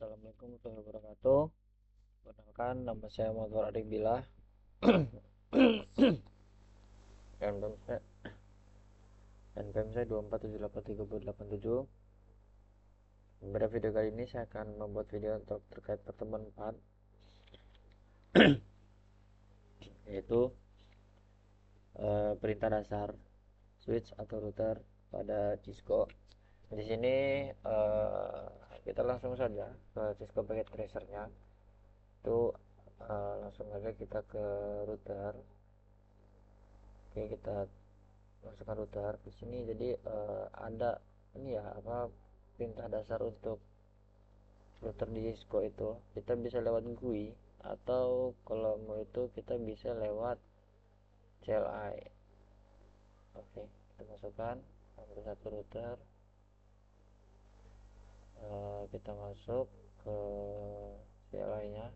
Assalamualaikum warahmatullahi wabarakatuh. Perkenalkan, nama saya Muhammad Adik Billah. NPM saya NPM saya 24783087. Pada video kali ini saya akan membuat video untuk terkait pertemuan 4, yaitu perintah dasar switch atau router pada Cisco. Di sini kita langsung saja ke Cisco Packet Tracer-nya. Itu langsung aja kita ke router. Oke, kita masukkan router di sini. Jadi ada ini ya, apa, perintah dasar untuk router di Cisco itu kita bisa lewat GUI, atau kalau mau itu kita bisa lewat CLI. Oke, kita masukkan ambil satu router. Kita masuk ke CLI nya.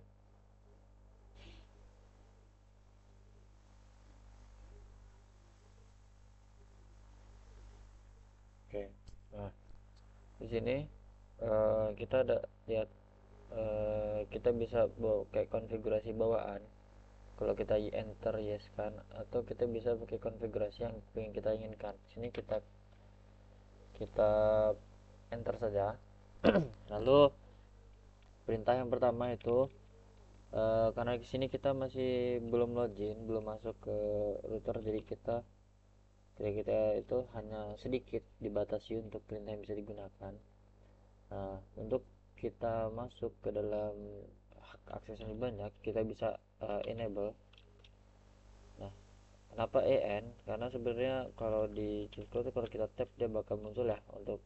Oke, nah di sini kita ada lihat, kita bisa bawa kayak konfigurasi bawaan. Kalau kita enter yes kan, atau kita bisa pakai konfigurasi yang ingin kita inginkan. Sini kita kita enter saja. Lalu perintah yang pertama itu, karena di sini kita masih belum login, belum masuk ke router, jadi kita itu hanya sedikit dibatasi untuk perintah yang bisa digunakan. Nah, untuk kita masuk ke dalam akses yang lebih banyak, kita bisa enable. Nah, kenapa EN? Karena sebenarnya kalau di Cisco itu kalau kita tap dia bakal muncul ya, untuk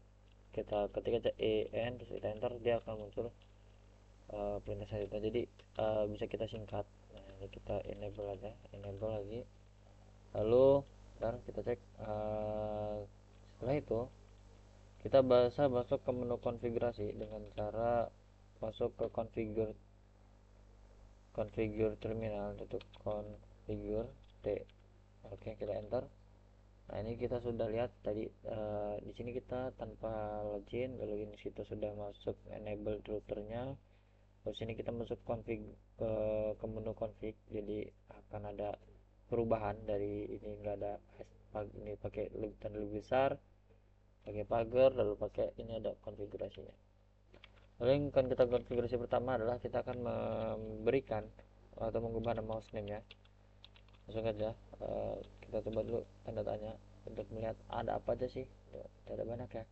kita ketika EN terus kita enter dia akan muncul perintah selanjutnya. Jadi bisa kita singkat. Nah, ini kita enable aja, enable lagi. Lalu dan kita cek, setelah itu kita bisa masuk ke menu konfigurasi dengan cara masuk ke configure terminal, untuk configure T. Oke, kita enter. Nah, ini kita sudah lihat tadi, di sini kita tanpa login, lalu ini kita sudah masuk enable routernya. Terus sini kita masuk config, ke menu config, jadi akan ada perubahan dari ini, enggak ada ini pakai lebih besar, pakai pagar, lalu pakai ini ada konfigurasinya. Lalu yang akan kita konfigurasi pertama adalah kita akan memberikan atau mengubah nama hostname ya. Langsung aja kita coba dulu tanda tanya untuk melihat ada apa aja sih. Tidak ada banyak ya.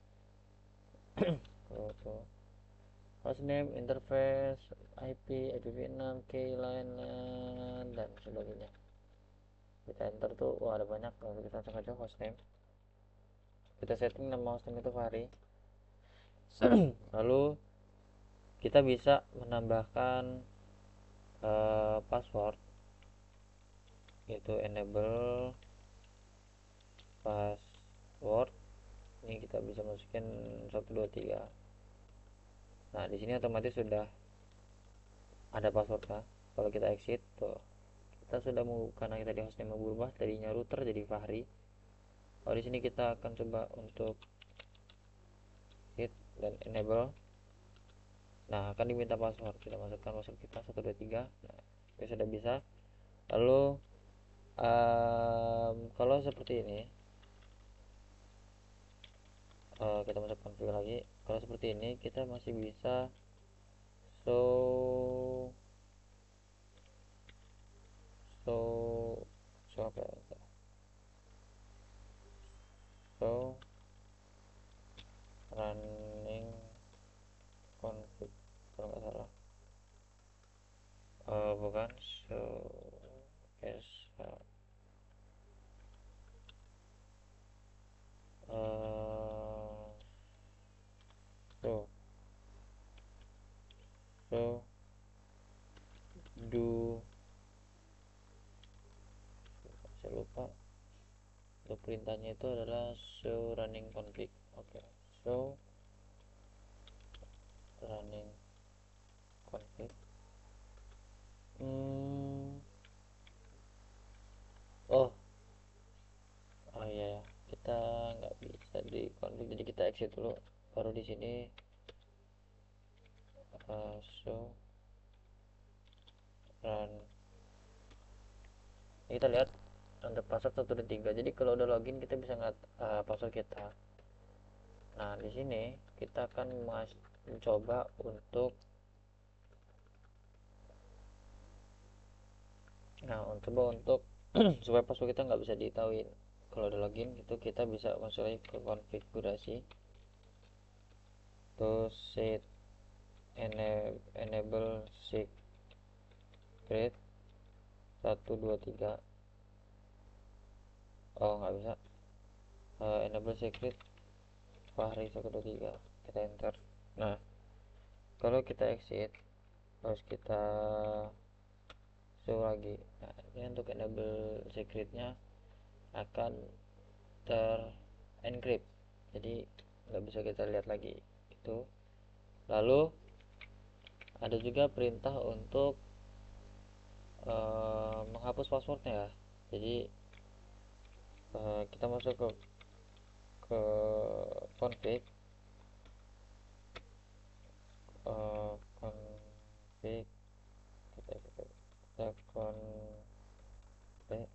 Tuh, hostname, interface, IP, IPv6, keyline, dan sebagainya. Kita enter tuh, wah ada banyak. Lalu kita langsung aja hostname. Kita setting nama hostname itu Fahri. Lalu kita bisa menambahkan password, yaitu enable password. Ini kita bisa masukin 123. Nah, di sini otomatis sudah ada passwordnya. Kalau kita exit tuh, kita sudah mau, karena kita di hostnya mau berubah tadinya router jadi Fahri. Kalau di sini kita akan coba untuk hit dan enable. Nah, akan diminta password, kita masukkan password kita 123. Nah, itu sudah bisa. Lalu kalau seperti ini, kita masuk config lagi. Kalau seperti ini kita masih bisa show show show apa ya? Show running config, kalau nggak salah. Bukan show as show show do, saya lupa untuk perintahnya itu adalah show running config. Oke, show running config. Oh, oh iya ya, kita nggak bisa di config, jadi kita exit dulu, baru di sini show run. Ini kita lihat untuk password 1 dan 3. Jadi kalau udah login kita bisa ngeliat password kita. Nah di sini kita akan mencoba untuk supaya password kita nggak bisa ditahuin. Kalau udah login itu kita bisa masuk lagi ke konfigurasi, terus set enable secret 1 2 3. Oh nggak bisa. Enable secret Fahri 1 2 3, kita enter. Nah kalau kita exit harus kita show lagi. Nah ini untuk enable secretnya akan ter encrypt, jadi nggak bisa kita lihat lagi itu. Lalu ada juga perintah untuk menghapus passwordnya ya. Jadi kita masuk ke config, config, kita config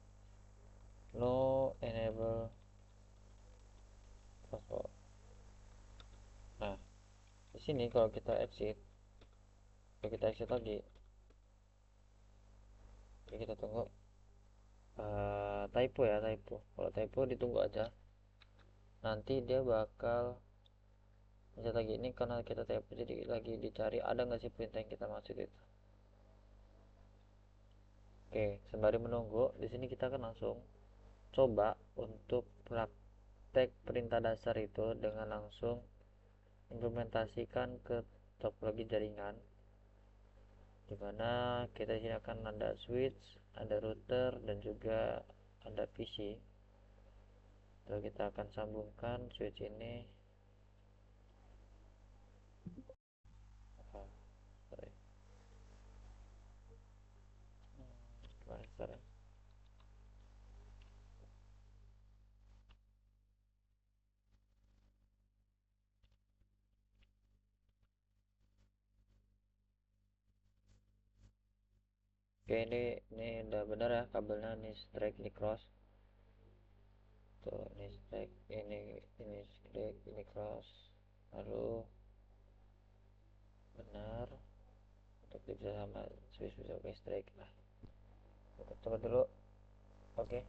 no enable password. Nah di sini kalau kita exit lagi, kita tunggu. Typo ya, typo. Kalau typo ditunggu aja, nanti dia bakal bisa lagi. Ini karena kita typo jadi lagi dicari ada nggak sih perintah yang kita maksud itu. Oke, sembari menunggu di sini kita akan langsung coba untuk praktek perintah dasar itu dengan langsung implementasikan ke topologi jaringan, dimana kita sini akan ada switch, ada router, dan juga ada PC. Lalu kita akan sambungkan switch ini. Oh, sorry. Sorry. Oke, ini udah benar ya kabelnya, ini strike, ini cross. Tuh, ini strike, ini strike, ini cross. Lalu benar untuk bisa sama switch bisa pakai strike. Nah, coba dulu. Oke.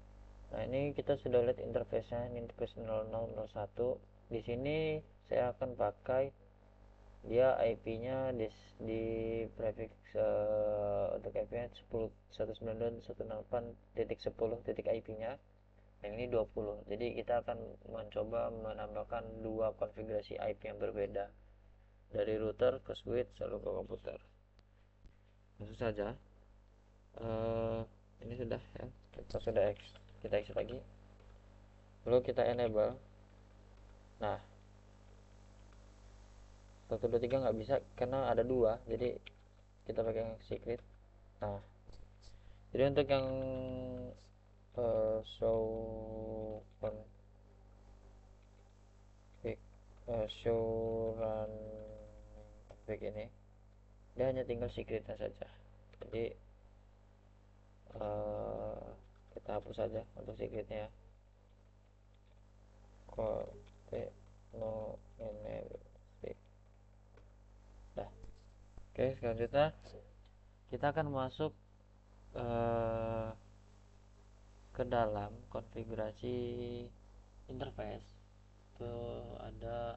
Nah, ini kita sudah lihat interface-nya, ini interface 0001. Di sini saya akan pakai dia IP-nya di prefix untuk IP-nya 192.168.10 IP-nya. Yang ini 20. Jadi kita akan mencoba menambahkan dua konfigurasi IP yang berbeda dari router ke switch lalu ke komputer. Langsung saja. uh, ini sudah ya, kita exit lagi, lalu kita enable. Nah 1 2 3 nggak bisa karena ada dua, jadi kita pakai yang secret. Nah jadi untuk yang show config, show run config ini dia hanya tinggal secretnya saja. Jadi uh, kita hapus saja untuk secretnya ya. Config no enable secret. Dah. Oke, selanjutnya kita akan masuk uh, ke dalam konfigurasi interface. Itu ada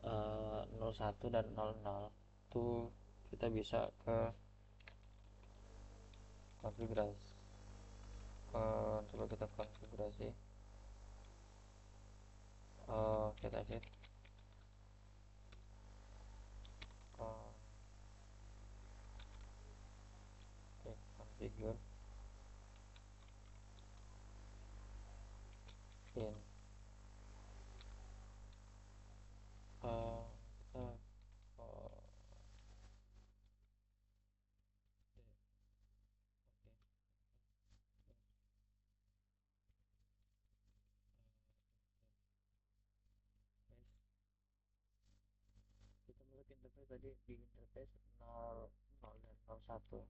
01 dan 00. Itu kita bisa ke konfigurasi, coba kita konfigurasi. Kita cek configure in kita tadi di interface 0 0 dan 01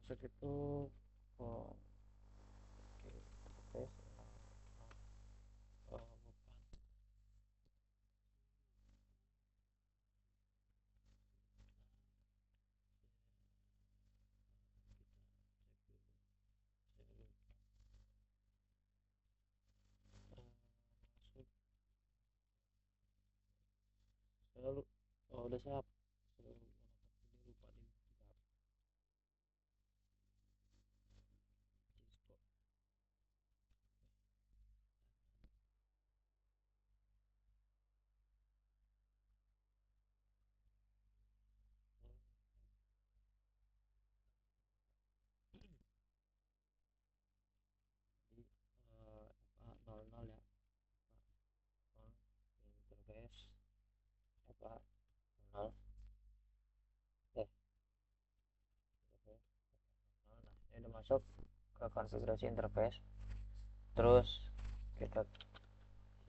masuk itu oh, oke, interface 0, oh, bukan kita cek dulu masuk selalu oh udah siap selalu ini lupa di Discord. Jadi FA 00 ya, FA 0 interface FA 0 eh interface 0. Nah ini udah masuk ke konfigurasi interface. Terus kita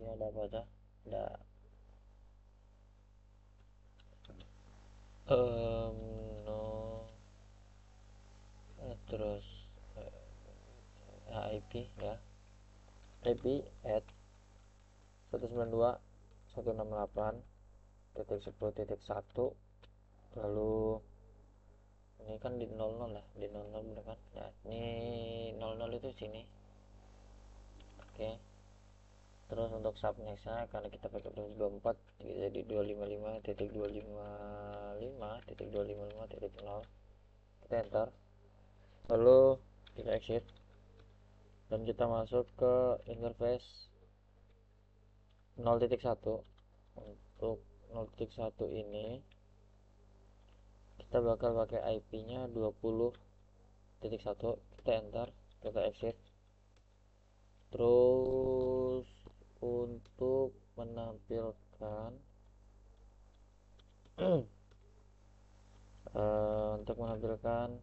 ini ada apa aja, ada no terus IP ya, IP at 192.168.10.1. lalu ini kan di 00 lah, di 00 bener kan ya, ini 00 itu sini. Oke, terus untuk subnextnya karena kita pakai 224 jadi 255.255.255.0, kita enter, lalu kita exit dan kita masuk ke interface 0.1. Untuk 0.1 ini kita bakal pakai IP nya 20.1, kita enter, kita exit. Terus untuk menampilkan untuk menampilkan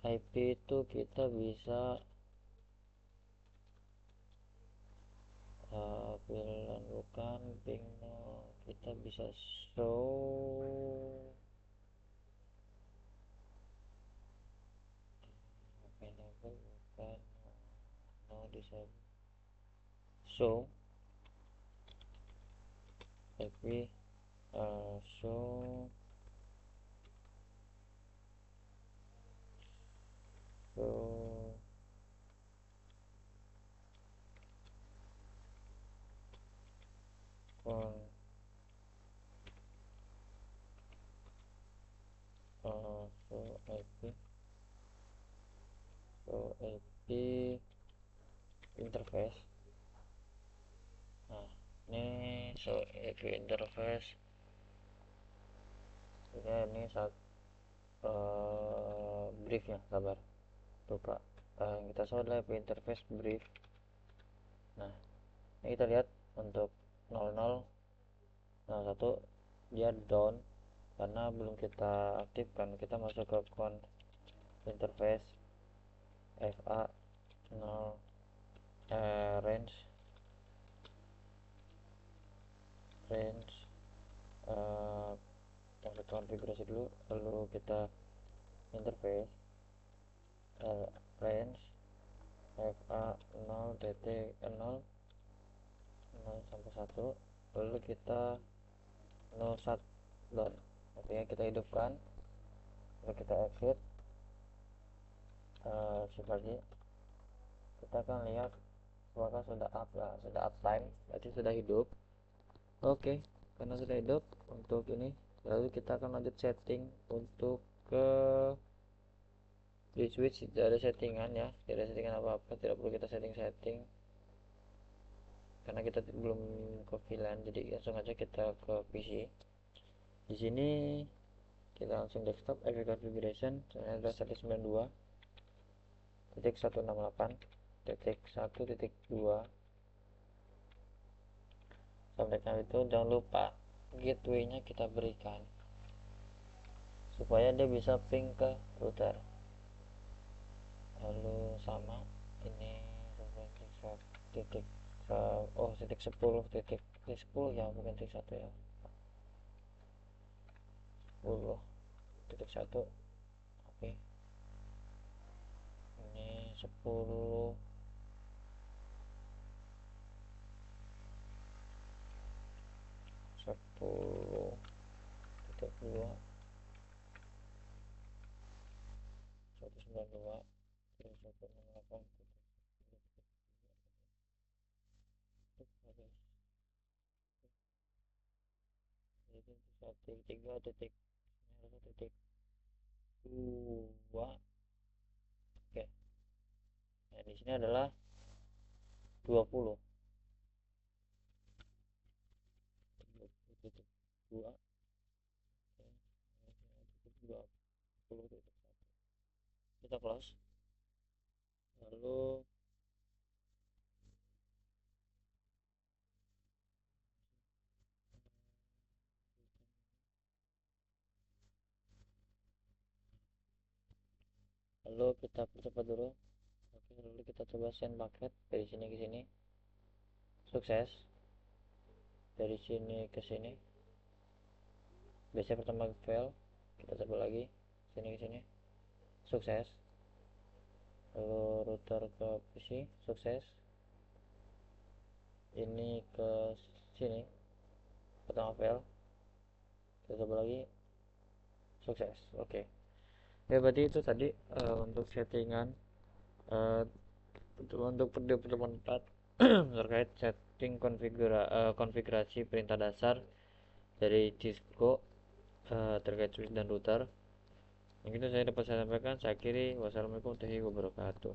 IP itu kita bisa pilihan bukan ping, kita bisa show available bukan, no disable, show IP show show on show IP interface. Nah ini show IP interface ini saat brief ya, sabar lupa, kita show adalah IP interface brief. Nah ini kita lihat untuk 0001 dia down karena belum kita aktifkan. Kita masuk ke interface FA 0 range kita konfigurasi dulu, lalu kita interface range FA 0 dt 0 0 sampai 1, lalu kita 01 down. Artinya kita hidupkan, lalu kita exit. Lagi kita akan lihat apakah sudah up lah, sudah uptime, berarti sudah hidup. Oke, karena sudah hidup untuk ini, lalu kita akan lanjut setting. Untuk ke di switch tidak ada settingan ya, tidak ada settingan apa-apa, tidak perlu kita setting karena kita belum ke VLAN, jadi langsung aja kita ke PC. Di sini kita langsung desktop, AV configuration ada 192.168.1.2. Sampaikan itu jangan lupa gateway-nya kita berikan supaya dia bisa ping ke router. Lalu sama ini 1.1.1 oh titik 10 titik 10 ya, bukan titik 1 ya. 10 titik 1. Oke, ini 10 titik 2 192 titik 168 titik 3 titik 2. Oke, nah di sini adalah 20 titik 2 titik 20 titik 1. Kita close, lalu kita percepat dulu. Oke, lalu kita coba send paket dari sini ke sini, sukses. Dari sini ke sini, biasanya pertama fail, kita coba lagi sini ke sini, sukses. Lalu router ke PC, sukses. Ini ke sini, pertama fail, kita coba lagi, sukses. Oke. Ya berarti itu tadi untuk settingan uh, untuk video pertemuan 4 terkait setting konfigurasi perintah dasar dari Cisco terkait switch dan router. Yang itu saya dapat saya sampaikan. Saya akhiri. Wassalamualaikum warahmatullahi wabarakatuh.